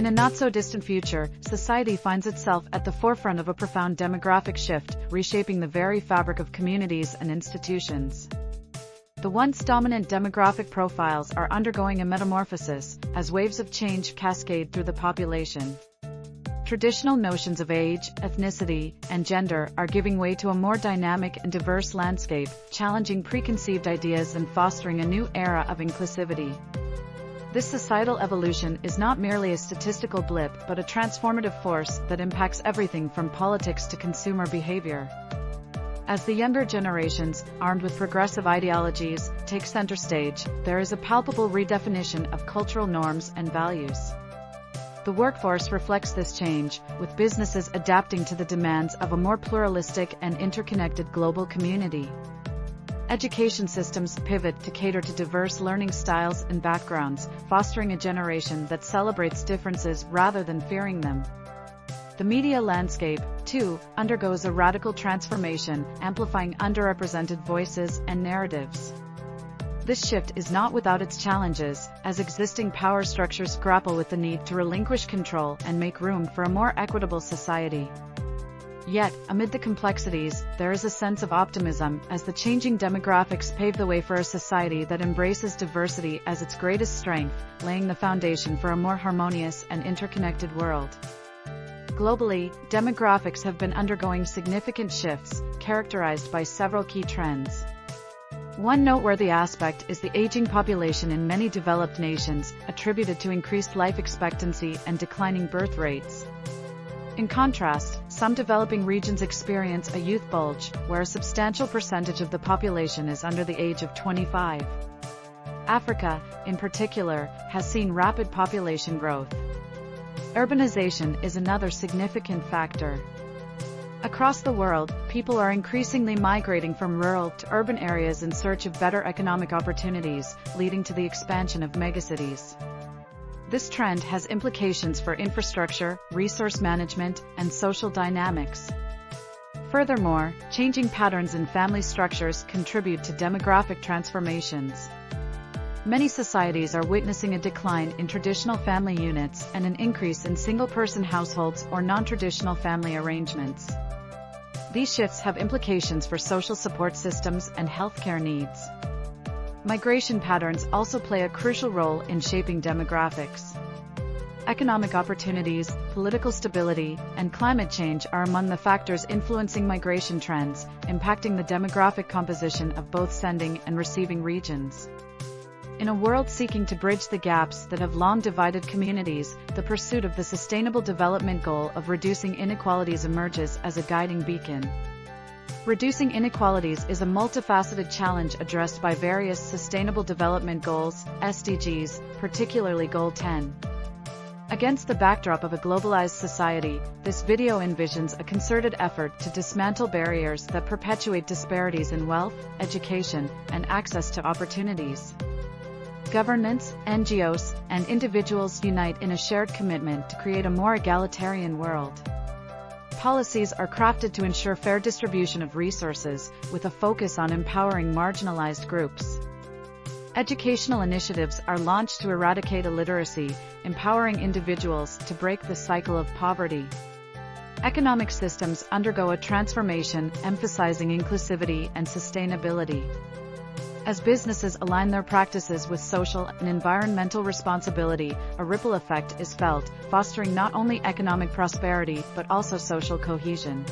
In a not-so-distant future, society finds itself at the forefront of a profound demographic shift, reshaping the very fabric of communities and institutions. The once dominant demographic profiles are undergoing a metamorphosis, as waves of change cascade through the population. Traditional notions of age, ethnicity, and gender are giving way to a more dynamic and diverse landscape, challenging preconceived ideas and fostering a new era of inclusivity. This societal evolution is not merely a statistical blip but a transformative force that impacts everything from politics to consumer behavior. As the younger generations, armed with progressive ideologies, take center stage, there is a palpable redefinition of cultural norms and values. The workforce reflects this change, with businesses adapting to the demands of a more pluralistic and interconnected global community. Education systems pivot to cater to diverse learning styles and backgrounds, fostering a generation that celebrates differences rather than fearing them. The media landscape, too, undergoes a radical transformation, amplifying underrepresented voices and narratives. This shift is not without its challenges, as existing power structures grapple with the need to relinquish control and make room for a more equitable society. Yet, amid the complexities, there is a sense of optimism, as the changing demographics pave the way for a society that embraces diversity as its greatest strength, laying the foundation for a more harmonious and interconnected world. Globally, demographics have been undergoing significant shifts, characterized by several key trends. One noteworthy aspect is the aging population in many developed nations, attributed to increased life expectancy and declining birth rates. In contrast, some developing regions experience a youth bulge, where a substantial percentage of the population is under the age of 25. Africa, in particular, has seen rapid population growth. Urbanization is another significant factor. Across the world, people are increasingly migrating from rural to urban areas in search of better economic opportunities, leading to the expansion of megacities. This trend has implications for infrastructure, resource management, and social dynamics. Furthermore, changing patterns in family structures contribute to demographic transformations. Many societies are witnessing a decline in traditional family units and an increase in single-person households or non-traditional family arrangements. These shifts have implications for social support systems and healthcare needs. Migration patterns also play a crucial role in shaping demographics. Economic opportunities, political stability, and climate change are among the factors influencing migration trends, impacting the demographic composition of both sending and receiving regions. In a world seeking to bridge the gaps that have long divided communities, the pursuit of the Sustainable Development Goal of reducing inequalities emerges as a guiding beacon. Reducing inequalities is a multifaceted challenge addressed by various Sustainable Development Goals, SDGs, particularly Goal 10. Against the backdrop of a globalized society, this video envisions a concerted effort to dismantle barriers that perpetuate disparities in wealth, education, and access to opportunities. Governments, NGOs, and individuals unite in a shared commitment to create a more egalitarian world. Policies are crafted to ensure fair distribution of resources, with a focus on empowering marginalized groups. Educational initiatives are launched to eradicate illiteracy, empowering individuals to break the cycle of poverty. Economic systems undergo a transformation, emphasizing inclusivity and sustainability. As businesses align their practices with social and environmental responsibility, a ripple effect is felt, fostering not only economic prosperity but also social cohesion.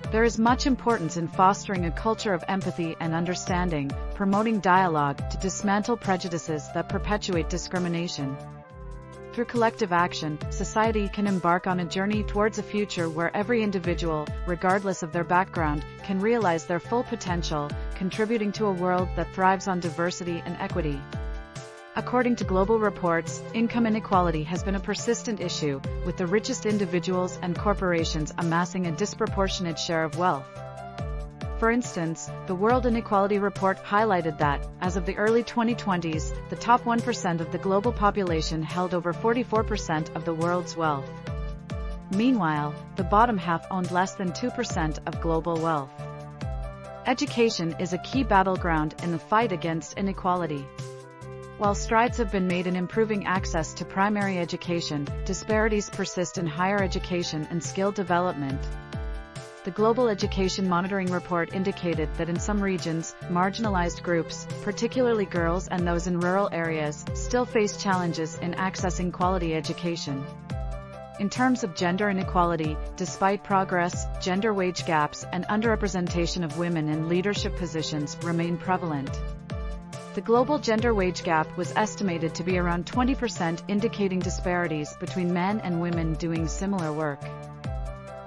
There is much importance in fostering a culture of empathy and understanding, promoting dialogue to dismantle prejudices that perpetuate discrimination. Through collective action, society can embark on a journey towards a future where every individual, regardless of their background, can realize their full potential, contributing to a world that thrives on diversity and equity. According to global reports, income inequality has been a persistent issue, with the richest individuals and corporations amassing a disproportionate share of wealth. For instance, the World Inequality Report highlighted that, as of the early 2020s, the top 1% of the global population held over 44% of the world's wealth. Meanwhile, the bottom half owned less than 2% of global wealth. Education is a key battleground in the fight against inequality. While strides have been made in improving access to primary education, disparities persist in higher education and skill development. The Global Education Monitoring Report indicated that in some regions, marginalized groups, particularly girls and those in rural areas, still face challenges in accessing quality education. In terms of gender inequality, despite progress, gender wage gaps and underrepresentation of women in leadership positions remain prevalent. The global gender wage gap was estimated to be around 20%, indicating disparities between men and women doing similar work.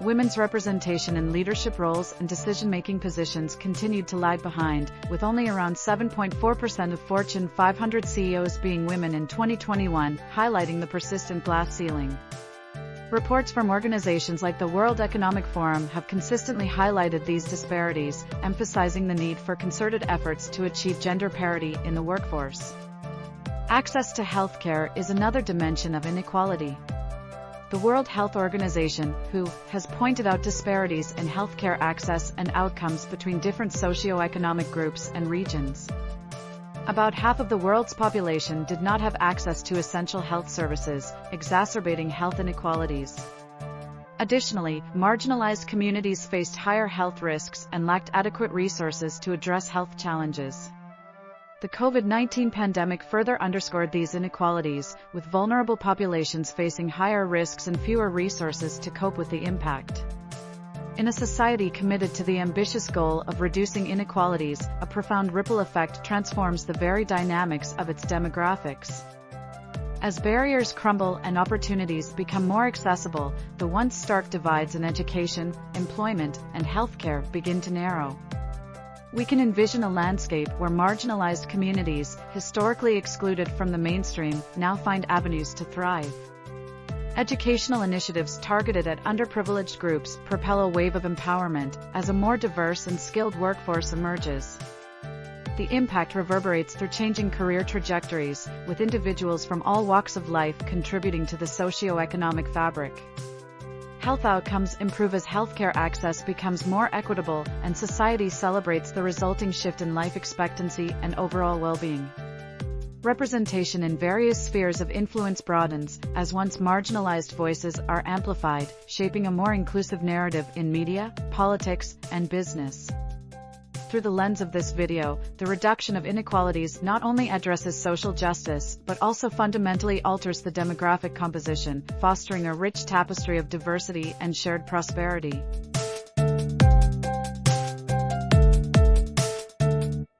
Women's representation in leadership roles and decision-making positions continued to lag behind, with only around 7.4% of Fortune 500 CEOs being women in 2021, highlighting the persistent glass ceiling. Reports from organizations like the World Economic Forum have consistently highlighted these disparities, emphasizing the need for concerted efforts to achieve gender parity in the workforce. Access to healthcare is another dimension of inequality. The World Health Organization, WHO, has pointed out disparities in healthcare access and outcomes between different socioeconomic groups and regions. About half of the world's population did not have access to essential health services, exacerbating health inequalities. Additionally, marginalized communities faced higher health risks and lacked adequate resources to address health challenges. The COVID-19 pandemic further underscored these inequalities, with vulnerable populations facing higher risks and fewer resources to cope with the impact. In a society committed to the ambitious goal of reducing inequalities, a profound ripple effect transforms the very dynamics of its demographics. As barriers crumble and opportunities become more accessible, the once stark divides in education, employment, and healthcare begin to narrow. We can envision a landscape where marginalized communities, historically excluded from the mainstream, now find avenues to thrive. Educational initiatives targeted at underprivileged groups propel a wave of empowerment as a more diverse and skilled workforce emerges. The impact reverberates through changing career trajectories, with individuals from all walks of life contributing to the socio-economic fabric. Health outcomes improve as healthcare access becomes more equitable and society celebrates the resulting shift in life expectancy and overall well-being. Representation in various spheres of influence broadens as once marginalized voices are amplified, shaping a more inclusive narrative in media, politics, and business. Through the lens of this video, the reduction of inequalities not only addresses social justice, but also fundamentally alters the demographic composition, fostering a rich tapestry of diversity and shared prosperity.